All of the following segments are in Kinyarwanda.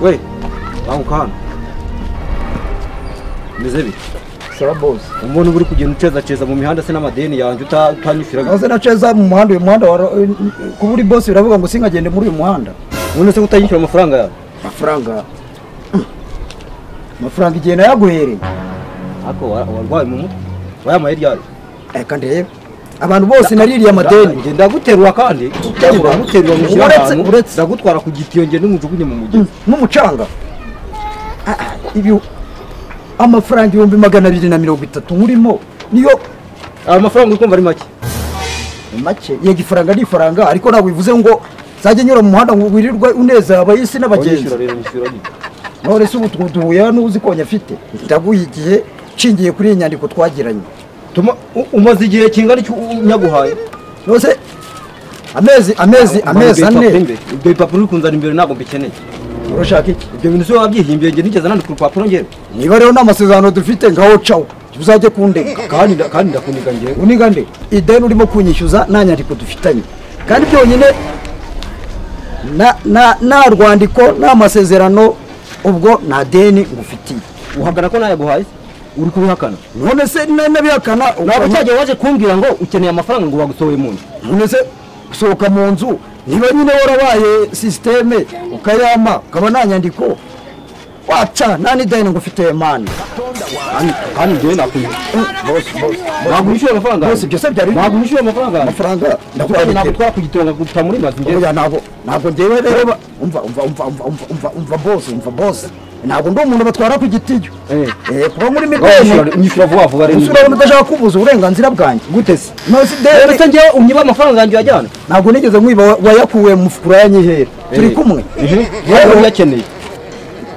we banguka hano meze bite sawa boss umuntu uri kugenda uceza mu mihanda se n'amadeni yanjye utanyishura aze naceza mu muhanda uyu muhanda kuba uri boss biravuga ngo singagende muri uyu muhanda none se utanyishura amafaranga yawe amafaranga igihe nayaguhereye ako warwaye mu mutwe wayamaye ryari kandi reba abantu bose naririye amadeni ngenda guterura kandi uterura mu kirahano ndagutwara ku gitiyo nge n'umujugunye mu mugezi n'umucanga ibi amafaranga 230 nkurimo niyo amafaranga uri kumva ari make yego ifaranga ni ifaranga ariko ntabwo bivuze ngo zajye nyura mu muhanda ngo wirirwe uneza abayisi n'abagenzi none se ubu duhuye n'uzi ko nyafite ndaguha igihe nshingiye kuri iyi nyandiko twagiranye umaze igihe kingana icyo unyaguhaye nose amezi 4 ibyo bipapuro uri kunzana imbere ntabwo mbikeneye urashaka iki ibyo bintu se wabyihimbiye nge nigeze nandika urupapuro ngewe niba rero n'amasezerano dufite ngaho cawo uzajye kundega kandi ndakuniga ngewe uniga nde ideni urimo kunyishyuza nta nyandiko dufitanye kandi byonyine na rwandiko n'amasezerano ubwo nta deni ngufitiye uhagana ko nayaguhaye uri kubihakana none se nabihakana ntabwo cyagiye waje kumbwira ngo ukeneye amafaranga ngo bagusohoye mu nzu none se gusohoka mu nzu niba nyine warabaye systeme ukayama ukaba nta nyandiko waca nta n'ideni ngufitiye mani kandi njyewe nakwishyura ntabwo wishyura amafaranga bose byose byari ntabwo wishyura amafaranga ntabwo twakugitonga guta muri mazi njyewe ntabwo njyewe rero umva boss ntabwo ndi umuntu batwara ku gitiyo kuba muri mideni unyishyura vuba vuba rero urabona udashaka kubuza uburenganzira bwanjye gute se ndetse njyewe unyiba amafaranga yanjye yajyana ntabwo nigeze nkwiba wayakuwe mu mufuka urayanyihera turi kumwe yewe uyakeneye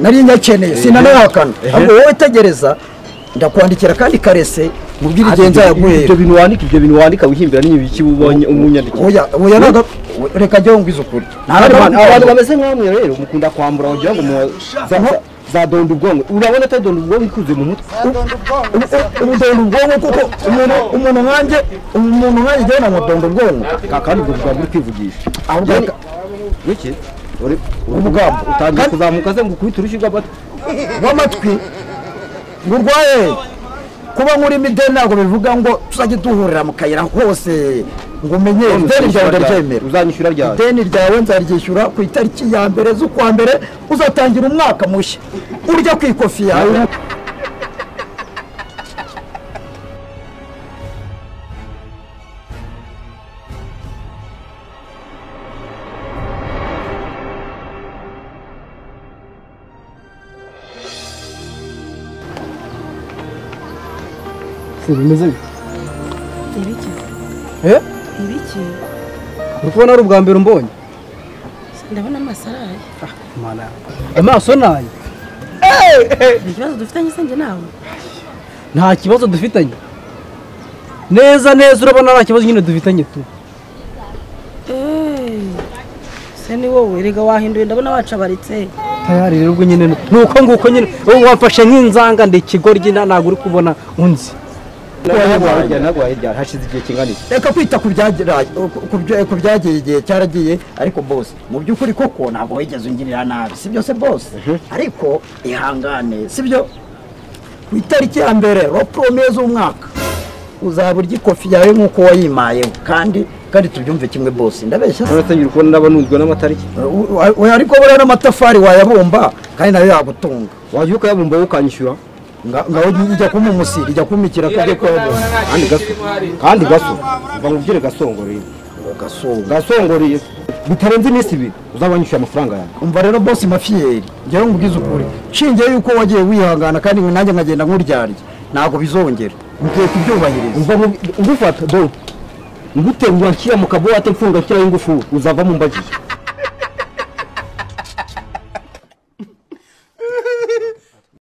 nari nyakeneye sinanahakana ahubwo wowe tegereza ndakwandikira kandi karese mubwire igihe nzayaguhera ibyo bintu wandika wihimbira n'ibiki ubonye umunyandiko oya naga reka njyewe ngwiza ukuri abantu bameze nk'amwe rero mukunda kwambura wagira ngo zadonda ubwonko urabona atadonda ubwonko ikuze mu mutwe ubudonda ubwonko kuko umuntu nkanjye njyewe namudonda ubwonko kandi ubwo bwaba uri kwivugisha ahubwo iki umugambo utangiye kuzamuka ze ngo ukubite urushyi rw'amatwi ngo urwaye kuba muri mideni ntabwo bivuga ngo tuzajye duhurira mu kayira hose ngo umenye ideni ryawe ndaryemera uzanyishyura ryari ideni ryawe nzaryishyura ku itariki ya mbere z'ukwa mbere uzatangira umwaka mushya urya ku ikofi yawe bimeze ibiki ibiki uri kubona ari ubwa mbere umbonye ndabona amaso araye amaso nayo ikibazo dufitanye se njye nawe nta kibazo dufitanye neza urabona nta kibazo nyine dufitanye tu se ni wowe rega wahinduye ndabona wacabaritse tayari rero ubwo nyine nuko nguko nyine wafashe nk'inzanga ndikigoryi ntabwo uri kubona unzi hashize igihe kingana iki reka kwita ku byagiye igihe cyaragiye ariko boss mu by'ukuri koko ntabwo wigeze ungirira nabi sibyo se boss ariko ihangane sibyo ku itariki ya mbere ropromeze z'umwaka uzaba urya ikofi yawe nk'uko wayimayeho kandi tubyumve kimwe boss ndabeshya se ngira uko n'abanunzwe n'amatariki ariko buriya n'amatafari wayabumba kandi nayo yagutunga wajya ukayabumba ukanyishyura ngaho ijya kumumusira ijya kumikira kujya kwabo kandi gaso mva ngubwire gasongoreye gasongoreye bitarenze iminsi ibiri uzabanyishyura amafaranga yawe umva rero boss mafiyeri njyewe ngubwiza ukuri nshingiye yuko wagiye wihangana kandi nanjye nkagenda nkuryarya ntabwo bizongera ngiye kubyubahiriza ngufata do nguterura nshyira mu kabuwate mfunga nshyiraho ingufu uzava mu mbagiye